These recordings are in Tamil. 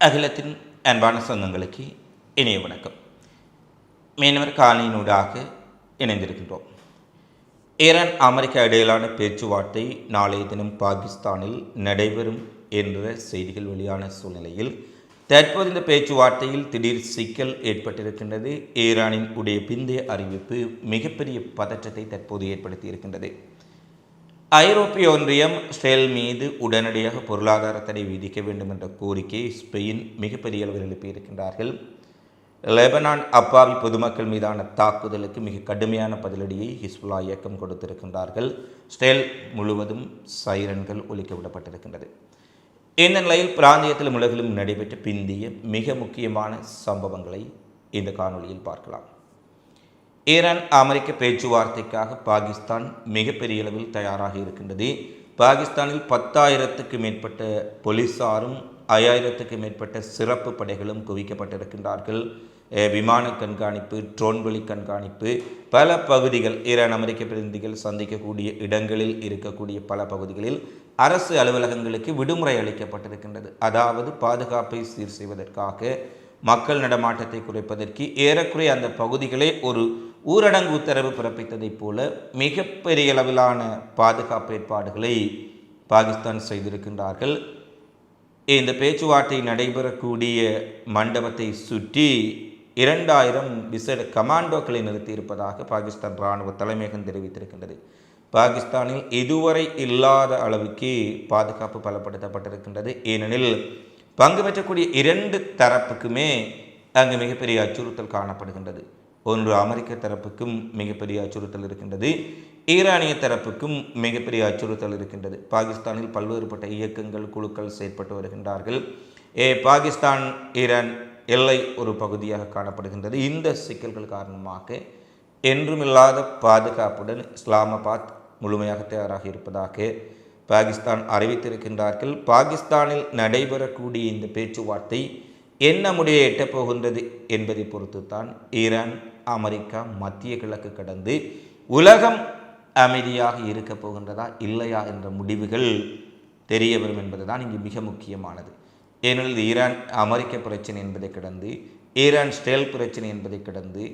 அகிலத்தின் அன்பான சொந்தங்களுக்கு இனிய வணக்கம். மீனவர் காலையினூடாக இணைந்திருக்கின்றோம். ஈரான் அமெரிக்கா இடையிலான பேச்சுவார்த்தை நாளைய தினம் பாகிஸ்தானில் நடைபெறும் என்ற செய்திகள் வெளியான சூழ்நிலையில் தற்போது இந்த பேச்சுவார்த்தையில் திடீர் சிக்கல் ஏற்பட்டிருக்கின்றது. ஈரானின் உடைய பிந்தைய அறிவிப்பு மிகப்பெரிய பதற்றத்தை தற்போது ஏற்படுத்தி இருக்கின்றது. ஐரோப்பிய ஒன்றியம் இஸ்ரேல் மீது உடனடியாக பொருளாதார தடை விதிக்க வேண்டும் என்ற கோரிக்கையை ஸ்பெயின் மிகப்பெரிய அளவில் எழுப்பியிருக்கின்றார்கள். லெபனான் அப்பாவி பொதுமக்கள் மீதான தாக்குதலுக்கு மிக கடுமையான பதிலடியை ஹிஸ்புல்லா இயக்கம் கொடுத்திருக்கின்றார்கள். இஸ்ரேல் முழுவதும் சைரன்கள் ஒலிக்க விடப்பட்டிருக்கின்றது. இந்த நிலையில் பிராந்தியத்திலும் உலகிலும் நடைபெற்ற பிந்திய மிக முக்கியமான சம்பவங்களை இந்த காணொலியில் பார்க்கலாம். ஈரான் அமெரிக்க பேச்சுவார்த்தைக்காக பாகிஸ்தான் மிகப்பெரிய அளவில் தயாராக இருக்கின்றது. பாகிஸ்தானில் 10,000க்கு மேற்பட்ட போலீசாரும் 5,000க்கு மேற்பட்ட சிறப்பு படைகளும் குவிக்கப்பட்டிருக்கின்றார்கள். விமான கண்காணிப்பு, ட்ரோன்வெளி கண்காணிப்பு, பல பகுதிகள் ஈரான் அமெரிக்க பிரதிநிதிகள் சந்திக்கக்கூடிய இடங்களில் இருக்கக்கூடிய பல பகுதிகளில் அரசு அலுவலகங்களுக்கு விடுமுறை அளிக்கப்பட்டிருக்கின்றது. அதாவது பாதுகாப்பை சீர் செய்வதற்காக, மக்கள் நடமாட்டத்தை குறைப்பதற்கு ஏறக்குறைய அந்த பகுதிகளே ஒரு ஊரடங்கு உத்தரவு பிறப்பித்ததைப் போல மிகப்பெரிய அளவிலான பாதுகாப்பு ஏற்பாடுகளை பாகிஸ்தான் செய்திருக்கின்றார்கள். இந்த பேச்சுவார்த்தை நடைபெறக்கூடிய மண்டபத்தை சுற்றி 2,000 விசேட கமாண்டோக்களை நிறுத்தியிருப்பதாக பாகிஸ்தான் இராணுவ தலைமையகம் தெரிவித்திருக்கின்றது. பாகிஸ்தானில் இதுவரை இல்லாத அளவுக்கு பாதுகாப்பு பலப்படுத்தப்பட்டிருக்கின்றது. ஏனெனில் பங்கு பெற்றக்கூடிய 2 தரப்புக்குமே அங்கு மிகப்பெரிய அச்சுறுத்தல் காணப்படுகின்றது. ஒன்று அமெரிக்க தரப்புக்கும் மிகப்பெரிய அச்சுறுத்தல் இருக்கின்றது, ஈரானிய தரப்புக்கும் மிகப்பெரிய அச்சுறுத்தல் இருக்கின்றது. பாகிஸ்தானில் பல்வேறுபட்ட இயக்கங்கள், குழுக்கள் செயற்பட்டு வருகின்றார்கள். பாகிஸ்தான் ஈரான் எல்லை ஒரு பகுதியாக காணப்படுகின்றது. இந்த சிக்கல்கள் காரணமாக என்றுமில்லாத பாதுகாப்புடன் இஸ்லாமாபாத் முழுமையாக தயாராக இருப்பதாக பாகிஸ்தான் அறிவித்திருக்கின்றார்கள். பாகிஸ்தானில் நடைபெறக்கூடிய இந்த பேச்சுவார்த்தை என்ன முடிவை எட்டப்போகின்றது என்பதை பொறுத்து தான் ஈரான், அமெரிக்கா, மத்திய கிழக்கு கடந்து உலகம் அமைதியாக இருக்க போகின்றதா இல்லையா என்ற முடிவுகள் தெரிய வரும் என்பதுதான் இங்கு மிக முக்கியமானது. ஏனெனில் ஈரான் அமெரிக்க பிரச்சனை என்பதை கடந்து, ஈரான் இஸ்ரேல் பிரச்சனை என்பதை கடந்து,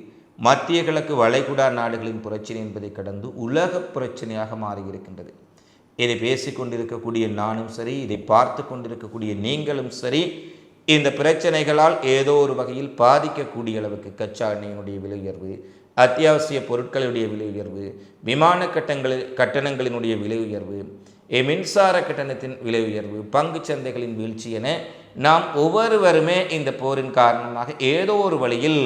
மத்திய கிழக்கு வளைகுடா நாடுகளின் பிரச்சனை என்பதை கடந்து உலக பிரச்சனையாக மாறியிருக்கின்றது. இதை பேசிக்கொண்டிருக்கக்கூடிய நானும் சரி, இதை பார்த்து கொண்டிருக்கக்கூடிய நீங்களும் சரி, இந்த பிரச்சனைகளால் ஏதோ ஒரு வகையில் பாதிக்கக்கூடிய அளவுக்கு கச்சா எண்ணெயினுடைய விலை உயர்வு, அத்தியாவசிய பொருட்களுடைய விலை உயர்வு, விமான கட்டணங்களினுடைய விலை உயர்வு, மின்சார கட்டணத்தின் விலை உயர்வு, பங்கு சந்தைகளின் வீழ்ச்சி என நாம் ஒவ்வொருவருமே இந்த போரின் காரணமாக ஏதோ ஒரு வழியில்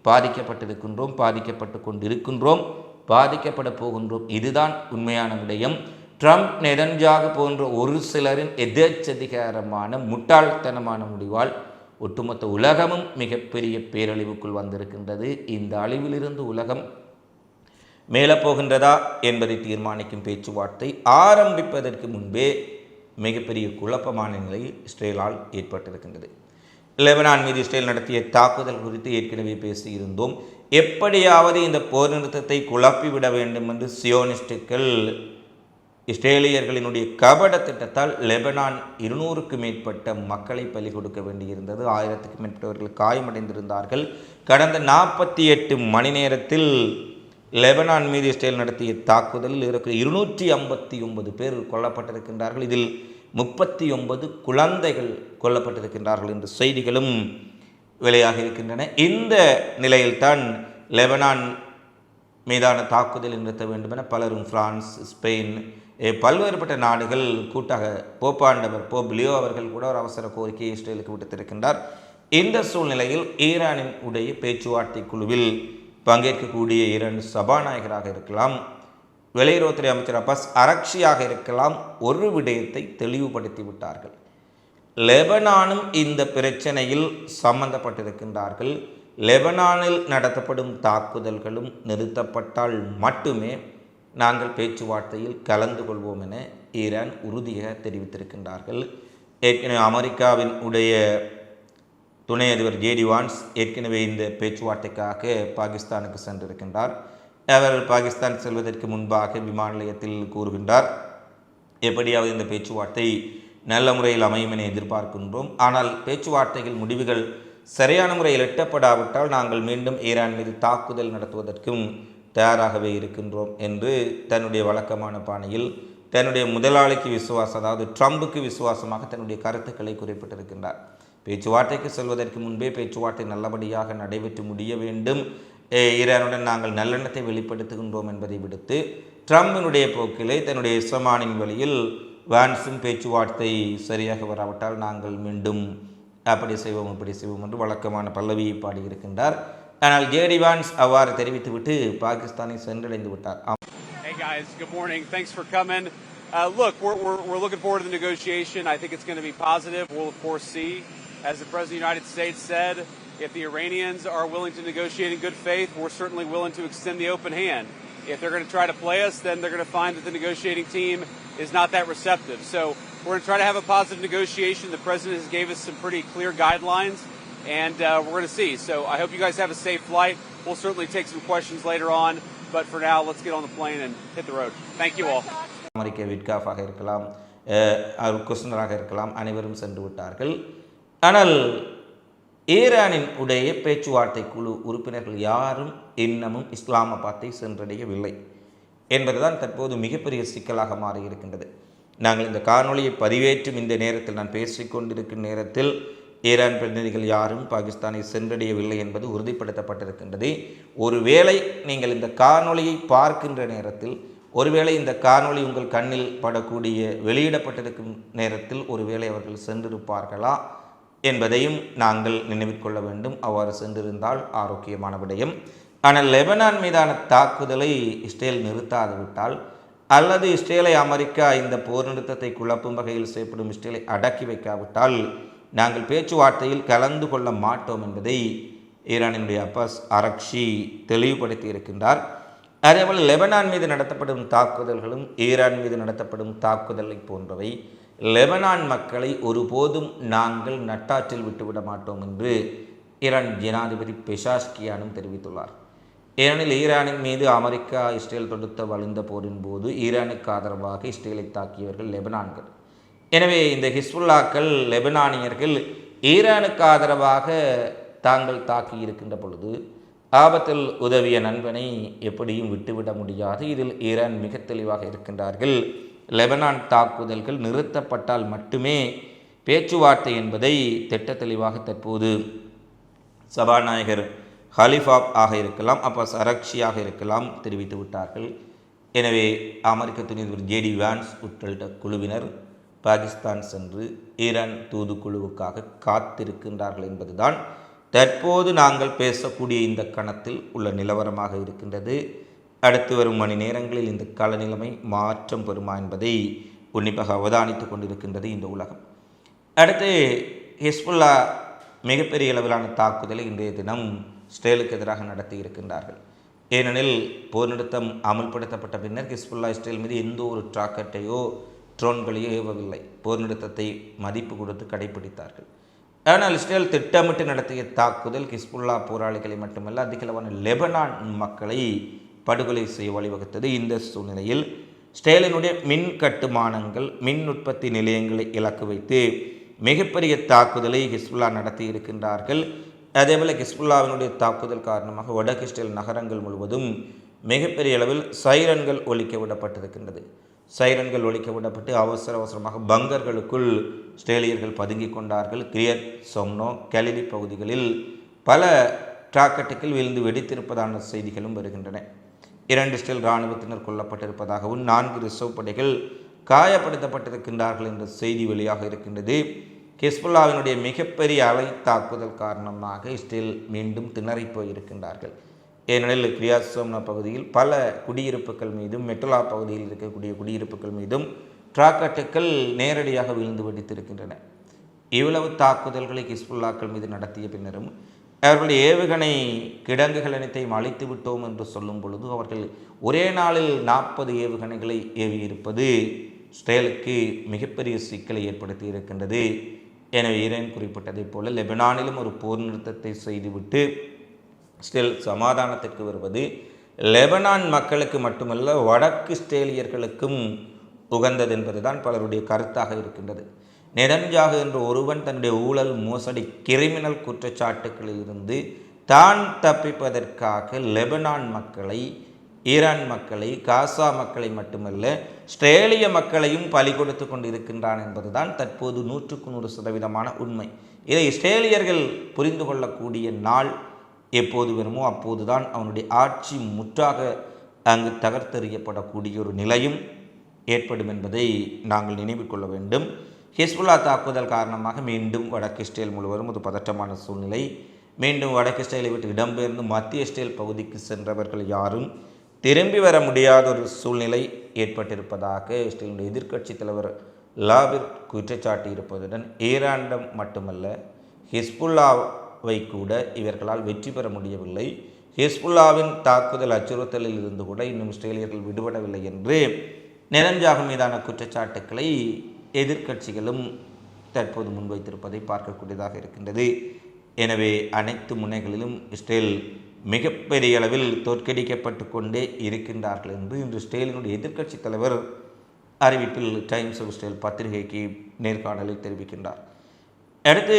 பாதிக்கப்பட்டிருக்கின்றோம், பாதிக்கப்பட்டு கொண்டிருக்கின்றோம், பாதிக்கப்பட போகின்றோம். இதுதான் உண்மையான விடயம். ட்ரம்ப், நெதன்யாகு போன்ற ஒரு சிலரின் எதேச்சதிகாரமான முட்டாள்தனமான முடிவால் ஒட்டுமொத்த உலகமும் மிகப்பெரிய பேரழிவுக்குள் வந்திருக்கின்றது. இந்த அழிவிலிருந்து உலகம் மேலப்போகின்றதா என்பதை தீர்மானிக்கும் பேச்சுவார்த்தை ஆரம்பிப்பதற்கு முன்பே மிகப்பெரிய குழப்பமான நிலை இஸ்ரேலால் ஏற்பட்டிருக்கின்றது. லெபனான் மீது இஸ்ரேல் நடத்திய தாக்குதல் குறித்து ஏற்கனவே பேசியிருந்தோம். எப்படியாவது இந்த போர் நிறுத்தத்தை குழப்பிவிட வேண்டும் என்று சியோனிஸ்டுகள் இஸ்ரேலியர்களினுடைய கபட திட்டத்தால் லெபனான் 200க்கு மேற்பட்ட மக்களை பலி கொடுக்க வேண்டியிருந்தது. 1000க்கு மேற்பட்டவர்கள் காயமடைந்திருந்தார்கள். கடந்த 48 மணி நேரத்தில் லெபனான் மீது இஸ்ரேல் நடத்திய தாக்குதலில் 259 பேர் கொல்லப்பட்டிருக்கின்றார்கள். இதில் 39 குழந்தைகள் கொல்லப்பட்டிருக்கின்றார்கள் என்ற செய்திகளும் வெளியாக இருக்கின்றன. இந்த நிலையில்தான் லெபனான் மீதான தாக்குதல் நிறுத்த வேண்டும் என பலரும் பிரான்ஸ், ஸ்பெயின், பல்வேறுபட்ட நாடுகள் கூட்டாக போப்பாண்டவர் போப் லியோ அவர்கள் கூட ஒரு அவசர கோரிக்கையை இஸ்ரேலுக்கு விடுத்திருக்கின்றார். இந்த சூழ்நிலையில் ஈரானின் உடைய பேச்சுவார்த்தை குழுவில் பங்கேற்கக்கூடிய 2 சபாநாயகராக இருக்கலாம், வெளியுறவுத்துறை அமைச்சர் அப்பாஸ் அரக்ஷியாக இருக்கலாம், ஒரு விடயத்தை தெளிவுபடுத்தி விட்டார்கள். லெபனானும் இந்த பிரச்சனையில் சம்பந்தப்பட்டிருக்கின்றார்கள். லெபனானில் நடத்தப்படும் தாக்குதல்களும் நிறுத்தப்பட்டால் மட்டுமே நாங்கள் பேச்சுவார்த்தையில் கலந்து கொள்வோம் என ஈரான் உறுதியாக தெரிவித்திருக்கின்றார்கள். ஏற்கனவே அமெரிக்காவின் உடைய துணை அதிபர் ஜேடி வான்ஸ் ஏற்கனவே இந்த பேச்சுவார்த்தைக்காக பாகிஸ்தானுக்கு சென்றிருக்கின்றார். அவர் பாகிஸ்தான் செல்வதற்கு முன்பாக விமான நிலையத்தில் கூறுகின்றார், எப்படியாவது இந்த பேச்சுவார்த்தை நல்ல முறையில் அமையும் என எதிர்பார்க்கின்றோம். ஆனால் பேச்சுவார்த்தைகள் முடிவுகள் சரியான முறையில் எட்டப்படாவிட்டால் நாங்கள் மீண்டும் ஈரான் மீது தாக்குதல் நடத்துவதற்கும் தயாராகவே இருக்கின்றோம் என்று தன்னுடைய வழக்கமான பாணியில் தன்னுடைய முதலாளிக்கு விசுவாசம், அதாவது ட்ரம்புக்கு விசுவாசமாக தன்னுடைய கருத்துக்களை குறிப்பிட்டிருக்கின்றார். பேச்சுவார்த்தைக்கு செல்வதற்கு முன்பே பேச்சுவார்த்தை நல்லபடியாக நடைபெற்று முடிய வேண்டும், ஈரானுடன் நாங்கள் நல்லெண்ணத்தை வெளிப்படுத்துகின்றோம் என்பதை விடுத்து ட்ரம்பினுடைய போக்கிலே தன்னுடைய இஸ்மானின் வழியில் வான்ஸும் பேச்சுவார்த்தை சரியாக வராவிட்டால் நாங்கள் மீண்டும் அப்படி செய்வோம் இப்படி செய்வோம் என்று வழக்கமான பல்லவியை பாடியிருக்கின்றார். ஆனால் ஜேடி வான்ஸ் அவ்வாறு தெரிவித்துவிட்டு பாகிஸ்தானை சென்றடைந்து விட்டார். Hey guys, good morning. Thanks for coming. Look, we're looking forward to the negotiation. I think it's going to be positive. We'll of course see. As the President of the United States said, if the Iranians are willing to negotiate in good faith, we're certainly willing to extend the open hand. If they're going to try to play us, then they're going to find that the negotiating team is not that receptive. So we're going to try to have a positive negotiation. The President has gave us some pretty clear guidelines, and we're going to see. So I hope you guys have a safe flight. We'll certainly take some questions later on, but for now, let's get on the plane and hit the road. Thank you all. அமெரிக்க விட்காஃபாக இருக்கலாம், குஸ்னராக இருக்கலாம், அனைவரும் சென்று விட்டார்கள். ஆனால் ஈரானின் உடைய பேச்சுவார்த்தை குழு உறுப்பினர்கள் யாரும் இன்னமும் இஸ்லாமாபாத்தை சென்றடையவில்லை என்பதுதான் தற்போது மிகப்பெரிய சிக்கலாக மாறியிருக்கின்றது. நாங்கள் இந்த காணொலியை பதிவேற்றும் இந்த நேரத்தில், நான் பேசிக்கொண்டிருக்கும் நேரத்தில் ஈரான் பிரதிநிதிகள் யாரும் பாகிஸ்தானை சென்றடையவில்லை என்பது உறுதிப்படுத்தப்பட்டிருக்கின்றது. ஒருவேளை நீங்கள் இந்த காணொலியை பார்க்கின்ற நேரத்தில், ஒருவேளை இந்த காணொலி உங்கள் கண்ணில் படக்கூடிய வெளியிடப்பட்டிருக்கும் நேரத்தில் ஒருவேளை அவர்கள் சென்றிருப்பார்களா என்பதையும் நாங்கள் நினைவில் கொள்ள வேண்டும். அவ்வாறு சென்றிருந்தால் ஆரோக்கியமான விடயம். ஆனால் லெபனான் மீதான தாக்குதலை இஸ்ரேல் நிறுத்தாது விட்டால், அல்லது இஸ்ரேலை அமெரிக்கா இந்த போர் நிறுத்தத்தை குழப்பும் வகையில் செய்யப்படும் இஸ்ரேலை அடக்கி வைக்காவிட்டால் நாங்கள் பேச்சுவார்த்தையில் கலந்து கொள்ள மாட்டோம் என்பதை ஈரானினுடைய அப்பாஸ் அரக்ஷி தெளிவுபடுத்தி இருக்கின்றார். அதேபோல் லெபனான் மீது நடத்தப்படும் தாக்குதல்களும் ஈரான் மீது நடத்தப்படும் தாக்குதலை போன்றவை லெபனான் மக்களை ஒருபோதும் நாங்கள் நட்டாற்றில் விட்டுவிட மாட்டோம் என்று ஈரான் ஜனாதிபதி பெஷாஷ்கியானும் தெரிவித்துள்ளார். ஏனெனில் ஈரானின் மீது அமெரிக்கா இஸ்ரேல் தொடுத்த வலிந்த போரின் போது ஈரானுக்கு ஆதரவாக இஸ்ரேலை தாக்கியவர்கள் லெபனான்கள். எனவே இந்த ஹிஸ்புல்லாக்கள் லெபனானியர்கள் ஈரானுக்கு ஆதரவாக தாங்கள் தாக்கி இருக்கின்ற பொழுது ஆபத்தில் உதவிய நண்பனை எப்படியும் விட்டுவிட முடியாது. இதில் ஈரான் மிக தெளிவாக இருக்கின்றார்கள். லெபனான் தாக்குதல்கள் நிறுத்தப்பட்டால் மட்டுமே பேச்சுவார்த்தை என்பதை திட்ட தெளிவாக தற்போது சபாநாயகர் ஹலிஃபாப் ஆக இருக்கலாம், அப்பாஸ் அரக்ஷியாக இருக்கலாம் தெரிவித்து விட்டார்கள். எனவே அமெரிக்க துணைத்தூதர் ஜேடி வான்ஸ் உட்பட குழுவினர் பாகிஸ்தான் சென்று ஈரான் தூதுக்குழுவுக்காக காத்திருக்கின்றார்கள் என்பதுதான் தற்போது நாங்கள் பேசக்கூடிய இந்த கணத்தில் உள்ள நிலவரமாக இருக்கின்றது. அடுத்து வரும் மணி நேரங்களில் இந்த காலநிலைமை மாற்றம் பெறுமா என்பதை உன்னிப்பாக அவதானித்து கொண்டிருக்கின்றது இந்த உலகம். அடுத்து ஹிஸ்புல்லா மிகப்பெரிய அளவிலான தாக்குதலை இன்றைய தினம் இஸ்ரேலுக்கு எதிராக நடத்தி இருக்கின்றார்கள். ஏனெனில் போர் நிறுத்தம் அமல்படுத்தப்பட்ட பின்னர் ஹிஸ்புல்லா இஸ்ரேல் மீது எந்த ஒரு ராக்கெட்டையோ ட்ரோன்களையோ ஏவவில்லை. போர் நிறுத்தத்தை மதிப்பு கொடுத்து கடைபிடித்தார்கள். ஆனால் இஸ்ரேல் திட்டமிட்டு நடத்திய தாக்குதல் ஹிஸ்புல்லா போராளிகளை மட்டுமல்ல, அதிகளவான லெபனான் மக்களை படுகொலை செய்ய வழிவகுத்தது. இந்த சூழ்நிலையில் இஸ்ரேலினுடைய மின் கட்டுமானங்கள், மின் உற்பத்தி நிலையங்களை இலக்கு வைத்து மிகப்பெரிய தாக்குதலை ஹிஸ்புல்லா நடத்தி இருக்கின்றார்கள். அதேபோல் ஹிஸ்புல்லாவினுடைய தாக்குதல் காரணமாக வடக்கு இஸ்ரேல் நகரங்கள் முழுவதும் மிகப்பெரிய அளவில் சைரன்கள் ஒலிக்க விடப்பட்டிருக்கின்றது. சைரன்கள் ஒலிக்க விடப்பட்டு அவசரமாக பங்கர்களுக்குள் இஸ்ரேலியர்கள் பதுங்கிக் கொண்டார்கள். கிரியத், சொம்னோ, கலிலி பகுதிகளில் பல ராக்கெட்டுகள் விழுந்து வெடித்திருப்பதான செய்திகளும் வருகின்றன. 2 இஸ்ரேல் இராணுவத்தினர் கொல்லப்பட்டிருப்பதாகவும் 4 ரிசர்வ் படைகள் காயப்படுத்தப்பட்டிருக்கின்றார்கள் என்ற செய்தி வெளியாக இருக்கின்றது. ஹிஸ்புல்லாவினுடைய மிகப்பெரிய அலை தாக்குதல் காரணமாக இஸ்ரேல் மீண்டும் திணறி போயிருக்கின்றார்கள். ஏனெனில் கிரியாத் சோம்னா பகுதியில் பல குடியிருப்புகள் மீதும், மெட்டலா பகுதியில் இருக்கக்கூடிய குடியிருப்புகள் மீதும் ராக்கெட்டுகள் நேரடியாக விழுந்து வெடித்திருக்கின்றன. இவ்வளவு தாக்குதல்களை ஹிஸ்புல்லாக்கள் மீது நடத்திய பின்னரும் அவர்களுடைய ஏவுகணை கிடங்குகள் அனைத்தையும் அழித்து விட்டோம் என்று சொல்லும் பொழுது அவர்கள் ஒரே நாளில் 40 ஏவுகணைகளை ஏவியிருப்பது இஸ்ரேலுக்கு மிகப்பெரிய சிக்கலை ஏற்படுத்தி இருக்கின்றது. எனவே ஈரான் குறிப்பிட்டதைப் போல லெபனானிலும் ஒரு போர் நிறுத்தத்தை செய்துவிட்டு இஸ்ரேல் சமாதானத்திற்கு வருவது லெபனான் மக்களுக்கு மட்டுமல்ல, வடக்கு இஸ்ரேலியர்களுக்கும் உகந்தது என்பதுதான் பலருடைய கருத்தாக இருக்கின்றது. நெதன்யாகு என்ற ஒருவன் தன்னுடைய ஊழல் மோசடி கிரிமினல் குற்றச்சாட்டுகளில் இருந்து தான் தப்பிப்பதற்காக லெபனான் மக்களை, ஈரான் மக்களை, காசா மக்களை மட்டுமல்ல இஸ்ரேலிய மக்களையும் பலி கொடுத்து கொண்டிருக்கின்றான் என்பதுதான் தற்போது 100% உண்மை. இதை இஸ்ரேலியர்கள் புரிந்து கொள்ளக்கூடிய நாள் எப்போது வருமோ அப்போதுதான் அவனுடைய ஆட்சி முற்றாக அங்கு தகர்த்தெறியப்படக்கூடிய ஒரு நிலையும் ஏற்படும் என்பதை நாங்கள் நினைவில் கொள்ள வேண்டும். ஹிஸ்புல்லா தாக்குதல் காரணமாக மீண்டும் வடக்கு இஸ்ரேல் முழுவதும் ஒரு பதற்றமான சூழ்நிலை. மீண்டும் வடக்கு இஸ்ரேலை விட்டு இடம்பெயர்ந்து மத்திய இஸ்ரேல் பகுதிக்கு சென்றவர்கள் யாரும் திரும்பி வர முடியாத ஒரு சூழ்நிலை ஏற்பட்டிருப்பதாக இஸ்ரேலுடைய எதிர்க்கட்சி தலைவர் லாபிர் குற்றச்சாட்டி இருப்பதுடன் ஈரானிடம் மட்டுமல்ல ஹிஸ்புல்லாவை கூட இவர்களால் வெற்றி பெற முடியவில்லை. ஹிஸ்புல்லாவின் தாக்குதல் அச்சுறுத்தலில் இருந்து கூட இன்னும் இஸ்ரேலியர்கள் விடுபடவில்லை என்று நெதன்யாகு மீதான குற்றச்சாட்டுக்களை எதிர்க்கட்சிகளும் தற்போது முன்வைத்திருப்பதை பார்க்கக்கூடியதாக இருக்கின்றது. எனவே அனைத்து முனைகளிலும் இஸ்ரேல் மிகப்பெரிய அளவில் தோற்கடிக்கப்பட்டு கொண்டே இருக்கின்றார்கள் என்று இன்று இஸ்ரேலினுடைய எதிர்க்கட்சி தலைவர் அறிவிப்பில் டைம்ஸ் ஆஃப் இஸ்ரேல் பத்திரிகைக்கு நேர்காணலில் தெரிவிக்கின்றார். அடுத்து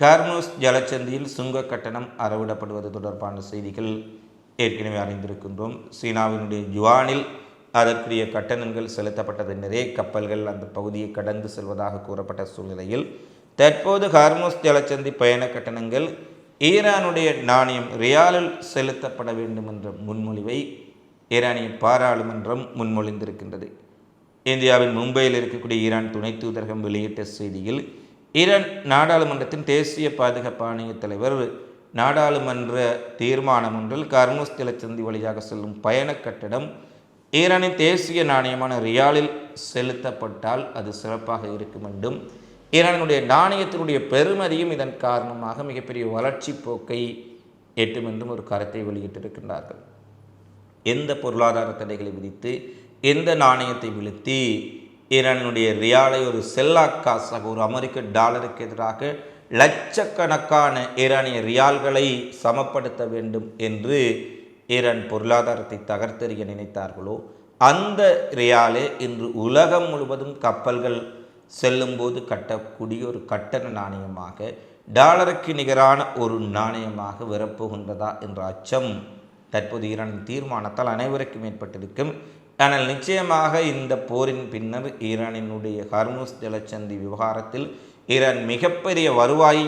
கார்மூஸ் ஜலச்சந்தியில் சுங்க கட்டணம் அறவிடப்படுவது தொடர்பான செய்திகள் ஏற்கனவே அறிந்திருக்கின்றோம். சீனாவினுடைய யுவானில் அதற்குரிய கட்டணங்கள் செலுத்தப்பட்டதென்னரே கப்பல்கள் அந்த பகுதியை கடந்து செல்வதாக கூறப்பட்ட சூழ்நிலையில் தற்போது கார்மூஸ் ஜலச்சந்தி பயண கட்டணங்கள் ஈரானுடைய நாணயம் ரியாலில் செலுத்தப்பட வேண்டும் என்ற முன்மொழிவை ஈரானிய பாராளுமன்றம் முன்மொழிந்திருக்கின்றது. இந்தியாவின் மும்பையில் இருக்கக்கூடிய ஈரான் துணை தூதரகம் வெளியிட்ட செய்தியில் ஈரான் நாடாளுமன்றத்தின் தேசிய பாதுகாப்பு ஆணைய தலைவர் நாடாளுமன்ற தீர்மானம் ஒன்றில் கார்மூஸ் ஜலச்சந்தி வழியாக செல்லும் பயண கட்டணம் ஈரானின் தேசிய நாணயமான ரியாலில் செலுத்தப்பட்டால் அது சிறப்பாக இருக்கும் என்றும் ஈரானுடைய நாணயத்தினுடைய பெருமதியும் இதன் காரணமாக மிகப்பெரிய வளர்ச்சி போக்கை எட்டும் என்றும் ஒரு கருத்தை வெளியிட்டிருக்கின்றார்கள். எந்த பொருளாதார தடைகளை விதித்து எந்த நாணயத்தை வீழ்த்தி ஈரானுடைய ரியாலை ஒரு செல்லாக்காசாக ஒரு அமெரிக்க டாலருக்கு எதிராக லட்சக்கணக்கான ஈரானிய ரியால்களை சமப்படுத்த வேண்டும் என்று ஈரான் பொருளாதாரத்தை தகர்த்தெறிய நினைத்தார்களோ அந்த ரியாலே இன்று உலகம் முழுவதும் கப்பல்கள் செல்லும்போது கட்டக்கூடிய ஒரு கட்டண நாணயமாக டாலருக்கு நிகரான ஒரு நாணயமாக வரப்போகின்றதா என்ற அச்சம் தற்போது ஈரானின் தீர்மானத்தால் அனைவருக்கும் ஏற்பட்டிருக்கும். ஆனால் நிச்சயமாக இந்த போரின் பின்னர் ஈரானினுடைய ஹார்மூஸ் ஜலச்சந்தி விவகாரத்தில் ஈரான் மிகப்பெரிய வருவாயை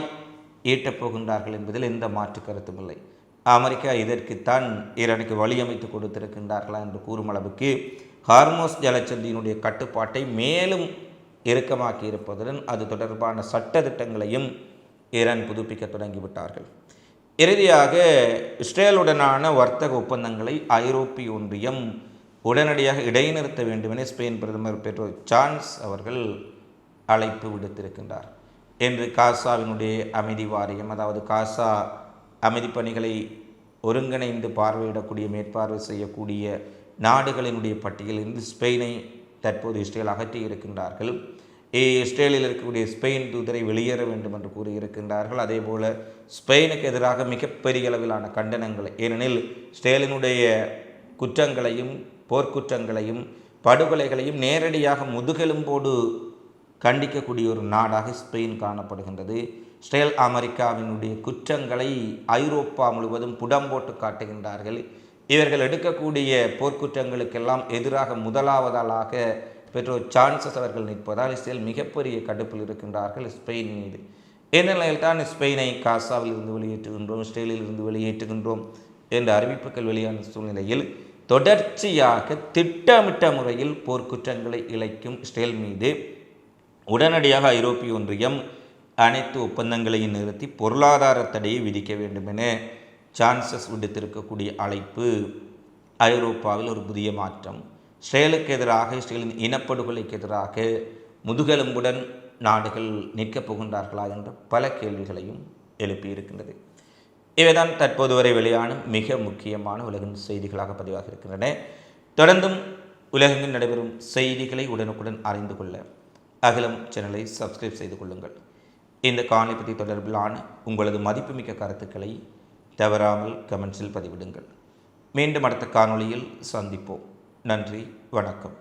ஈட்டப் போகின்றார்கள் என்பதில் எந்த மாற்று கருத்தும் இல்லை. அமெரிக்கா இதற்குத்தான் ஈரானுக்கு வழியமைத்து கொடுத்திருக்கின்றார்களா என்று கூறும் அளவுக்கு ஹார்மூஸ் ஜலச்சந்தியினுடைய கட்டுப்பாட்டை மேலும் இறுக்கமாக்கி இருப்பதுடன் அது தொடர்பான சட்ட திட்டங்களையும் ஈரான் புதுப்பிக்க தொடங்கிவிட்டார்கள். இறுதியாக இஸ்ரேலுடனான வர்த்தக ஒப்பந்தங்களை ஐரோப்பிய ஒன்றியம் உடனடியாக இடைநிறுத்த வேண்டும் என ஸ்பெயின் பிரதமர் பெட்ரோ சான்ஸ் அவர்கள் அழைப்பு விடுத்திருக்கின்றார். என்று காசாவினுடைய அமைதி வாரியம், அதாவது காசா அமைதி பணிகளை ஒருங்கிணைந்து பார்வையிடக்கூடிய மேற்பார்வை செய்யக்கூடிய நாடுகளினுடைய பட்டியலிருந்து ஸ்பெயினை தற்போது இஸ்ரேல் அகற்றி இருக்கின்றார்கள். இஸ்ரேலில் இருக்கக்கூடிய ஸ்பெயின் தூதரை வெளியேற வேண்டும் என்று கூறியிருக்கின்றார்கள். அதே போல் ஸ்பெயினுக்கு எதிராக மிகப்பெரிய அளவிலான கண்டனங்களை, ஏனெனில் இஸ்ரேலினுடைய குற்றங்களையும் போர்க்குற்றங்களையும் படுகொலைகளையும் நேரடியாக முதுகெலும்போடு கண்டிக்கக்கூடிய ஒரு நாடாக ஸ்பெயின் காணப்படுகின்றது. இஸ்ரேல் அமெரிக்காவினுடைய குற்றங்களை ஐரோப்பா முழுவதும் புடம் போட்டு காட்டுகின்றார்கள். இவர்கள் எடுக்கக்கூடிய போர்க்குற்றங்களுக்கெல்லாம் எதிராக முதலாவதாளாக பெட்ரோ சான்சஸ் அவர்கள் நிற்பதால் இஸ்ரேல் மிகப்பெரிய கடுப்பில் இருக்கின்றார்கள் ஸ்பெயின் மீது. இந்த நிலையில்தான் ஸ்பெயினை காசாவில் இருந்து வெளியேற்றுகின்றோம், இஸ்ரேலில் இருந்து வெளியேற்றுகின்றோம் என்ற அறிவிப்புகள் வெளியான சூழ்நிலையில் தொடர்ச்சியாக திட்டமிட்ட முறையில் போர்க்குற்றங்களை இழைக்கும் இஸ்ரேல் மீது உடனடியாக ஐரோப்பிய ஒன்றியம் அனைத்து ஒப்பந்தங்களையும் நிறுத்தி பொருளாதார தடையை விதிக்க வேண்டும் என சான்சஸ் விடுத்திருக்கக்கூடிய அழைப்பு ஐரோப்பாவில் ஒரு புதிய மாற்றம். இஸ்ரேலுக்கு எதிராக, இஸ்ரேலின் இனப்படுகொலைக்கு எதிராக முதுகெலும்புடன் நாடுகள் நிற்கப் போகின்றார்களா என்ற பல கேள்விகளையும் எழுப்பியிருக்கின்றது. இவைதான் தற்போது வரை வெளியான மிக முக்கியமான உலகின் செய்திகளாக பதிவாக இருக்கின்றன. தொடர்ந்தும் உலகெங்கில் நடைபெறும் செய்திகளை உடனுக்குடன் அறிந்து கொள்ள அகிலம் சேனலை சப்ஸ்கிரைப் செய்து கொள்ளுங்கள். இந்த காணொளி பற்றி தொடர்பிலான உங்களது மதிப்புமிக்க கருத்துக்களை தவறாமல் கமெண்ட்ஸில் பதிவிடுங்கள். மீண்டும் அடுத்த காணொளியில் சந்திப்போம். நன்றி, வணக்கம்.